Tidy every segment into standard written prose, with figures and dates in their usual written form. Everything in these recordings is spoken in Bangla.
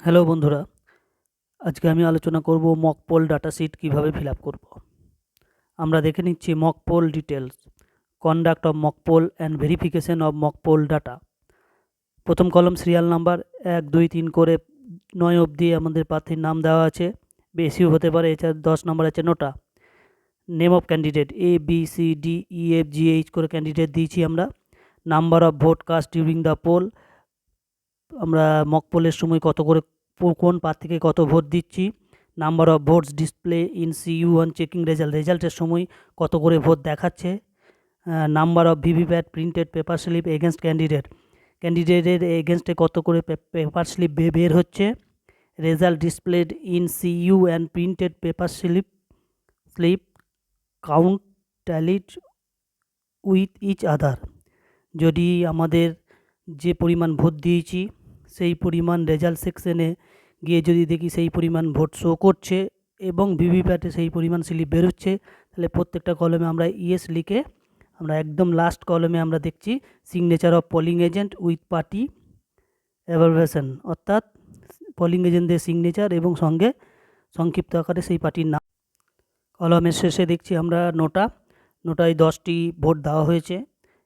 হ্যালো বন্ধুরা, আজকে আমি আলোচনা করব মক পোল ডাটা শিট কীভাবে ফিল আপ করব। আমরা দেখে নিচ্ছি mock poll details, conduct of mock poll and verification of mock poll data. প্রথম কলম সিরিয়াল নাম্বার 1, 2, 3 করে 9 অবধি আমাদের প্রার্থীর নাম দেওয়া আছে, বেশিও হতে পারে। এছাড়া 10 নম্বর আছে NOTA. Name of candidate ABCDEFGH করে ক্যান্ডিডেট দিয়েছি আমরা। Number of vote cast during the poll, আমরা মক পোলের সময় কত করে কোন প্রার্থীকে কত ভোট দিচ্ছি। Number of votes display in CU1 checking রেজাল্টের সময় কত করে ভোট দেখাচ্ছে। Number of VVPAT printed paper slip against ক্যান্ডিডেটের এগেনস্টে কত করে পেপার স্লিপ বের হচ্ছে। Result displayed in CU and printed paper slip count tallied with each other. যদি আমাদের যে পরিমাণ ভোট দিয়েছি সেই পরিমাণ রেজাল্ট সেকশনে গিয়ে যদি দেখি সেই পরিমাণ ভোট শো করছে এবং ভিভিপ্যাটে সেই পরিমাণ স্লিপ বেরোচ্ছে, তাহলে প্রত্যেকটা কলমে আমরা ইয়েস লিখে আমরা একদম লাস্ট কলমে আমরা দেখছি signature of polling agent with party observation, অর্থাৎ পোলিং এজেন্টদের সিগনেচার এবং সঙ্গে সংক্ষিপ্ত আকারে সেই পার্টির নাম। কলমের শেষে দেখছি আমরা নোটায় 10টি ভোট দেওয়া হয়েছে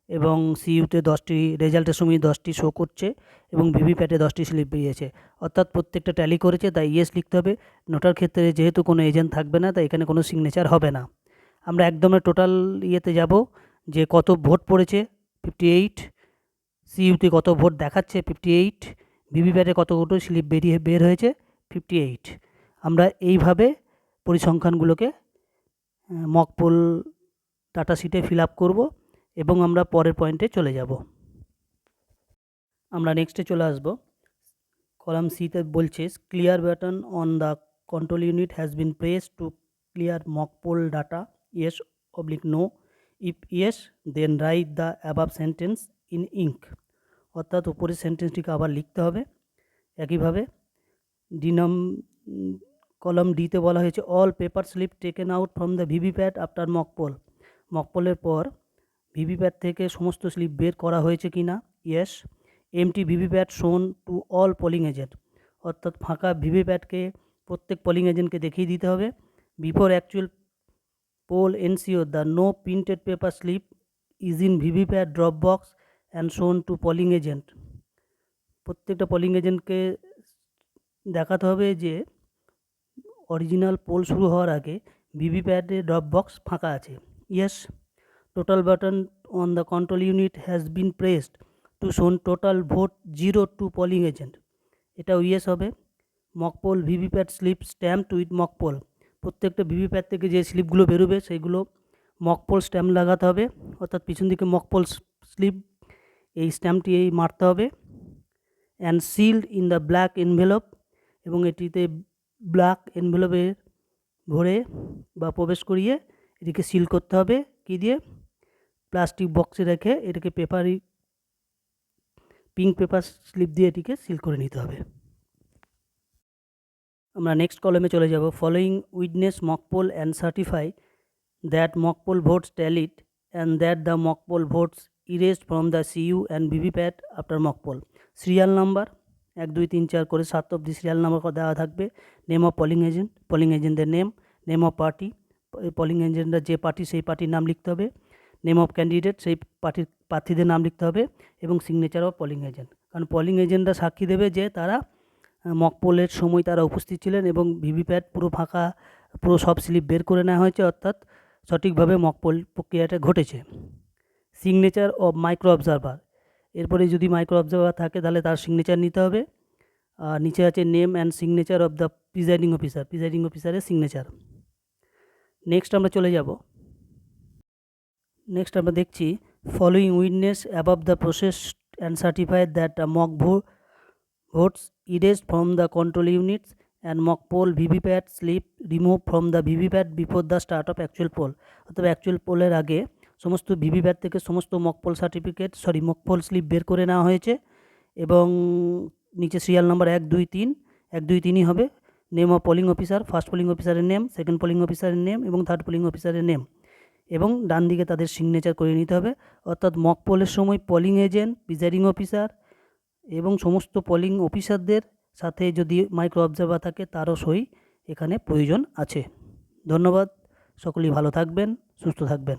এবং CUতে 10টি, রেজাল্টের সময় 10টি শো করছে এবং ভিভিপ্যাটে 10টি স্লিপ বেরিয়েছে, অর্থাৎ প্রত্যেকটা ট্যালি করেছে, তাই ইয়েস লিখতে হবে। নোটার ক্ষেত্রে যেহেতু কোনো এজেন্ট থাকবে না, তাই এখানে কোনো সিগনেচার হবে না। আমরা একদমে টোটাল ইয়েতে যাব যে কত ভোট পড়েছে 58, CUতে কত ভোট দেখাচ্ছে 58, ভিভিপ্যাটে কতগুলো স্লিপ বের হয়েছে 58। আমরা এইভাবে পরিসংখ্যানগুলোকে মক পোল ডাটা শিটে ফিল আপ করবো এবং আমরা পরের পয়েন্টে চলে যাব। আমরা নেক্সটে চলে আসব। কলাম সিতে বলছে clear button on the control unit has been press to clear mock poll data, yes oblique no. If yes then write the above sentence in ink, অর্থাৎ উপরের সেন্টেন্সটিকে আবার লিখতে হবে। একইভাবে কলম ডিতে বলা হয়েছে all paper slip taken out from the VVPAT after mock পোলের পর ভিভিপ্যাট থেকে সমস্ত স্লিপ বের করা হয়েছে কি না, yes. Empty VVPAT shown to all polling agent, অর্থাৎ ফাঁকা ভিভিপ্যাটকে প্রত্যেক পোলিং এজেন্টকে দেখিয়ে দিতে হবে। Before actual poll ensure the no printed paper slip is in VVPAT drop box and shown to polling agent, প্রত্যেকটা পোলিং এজেন্টকে দেখাতে হবে যে অরিজিনাল পোল শুরু হওয়ার আগে ভিভিপ্যাটে ড্রপ বক্স ফাঁকা আছে, yes. Total button on the control unit has been pressed to show total vote 0 to polling agent, এটাও ইয়েস হবে। Mock poll VVPAT slip stamp with mock poll, প্রত্যেকটা ভিভিপ্যাট থেকে যে স্লিপগুলো বেরোবে সেইগুলো মকপোল স্ট্যাম্প লাগাতে হবে, অর্থাৎ পিছন দিকে মকপোল স্লিপ এই স্ট্যাম্পটি মারতে হবে। And sealed in the black envelope, এবং এটিতে ব্ল্যাক এনভেলপে ভরে বা প্রবেশ করিয়ে এটিকে সিল করতে হবে। কী দিয়ে? প্লাস্টিক বক্সে রেখে এটাকে পিঙ্ক পেপার স্লিপ দিয়ে এটিকে সিল করে নিতে হবে। আমরা নেক্সট কলমে চলে যাব। Following witness mock poll and certify that mock poll votes tallied and that the mock poll votes erased from the CU and VVPAT after mock poll. Serial number 1, 2, 3, 4 করে 7 অবধি সিরিয়াল নাম্বার দেওয়া থাকবে। নেম অফ পোলিং এজেন্টদের নেম অফ পার্টি, পোলিং এজেন্টরা যে পার্টি সেই পার্টির নাম লিখতে হবে। নেম অফ ক্যান্ডিডেট, সেই প্রার্থীদের নাম লিখতে হবে এবং সিগনেচার অফ পোলিং এজেন্ট, কারণ পোলিং এজেন্টরা সাক্ষী দেবে যে তারা মকপোলের সময় তারা উপস্থিত ছিলেন এবং ভিভিপ্যাট পুরো ফাঁকা, পুরো সব স্লিপ বের করে নেওয়া হয়েছে, অর্থাৎ সঠিকভাবে মকপোল প্রক্রিয়াটা ঘটেছে। সিগনেচার অফ মাইক্রো অবজারভার, এরপরে যদি মাইক্রো অবজারভার থাকে তাহলে তার সিগনেচার নিতে হবে। আর নিচে আছে name and signature of the presiding অফিসারের সিগনেচার। নেক্সট আমরা চলে যাব। নেক্সট আমরা দেখছি following witness above the process and certified that mock votes erased from the control units and mock poll VVPAT slip removed from the VVPAT before the start of actual poll, অর্থাৎ অ্যাকচুয়াল পোলের আগে সমস্ত ভিভিপ্যাট থেকে সমস্ত মক পোল স্লিপ বের করে নেওয়া হয়েছে এবং নিচে সিরিয়াল নাম্বার 1, 2, 3, 1, 2, 3ই হবে। Name of polling officer, first polling অফিসারের নেম, সেকেন্ড পোলিং অফিসারের নেম এবং থার্ড পোলিং অফিসারের নেম, এবং ডান দিকে তাদের সিগনেচার করে নিতে হবে। অর্থাৎ মক পোলের সময় পোলিং এজেন্ট, প্রিজাইডিং অফিসার এবং সমস্ত পোলিং অফিসারদের সাথে যদি মাইক্রো অবজারভার থাকে তারও সই এখানে প্রয়োজন আছে। ধন্যবাদ, সকলেই ভালো থাকবেন, সুস্থ থাকবেন।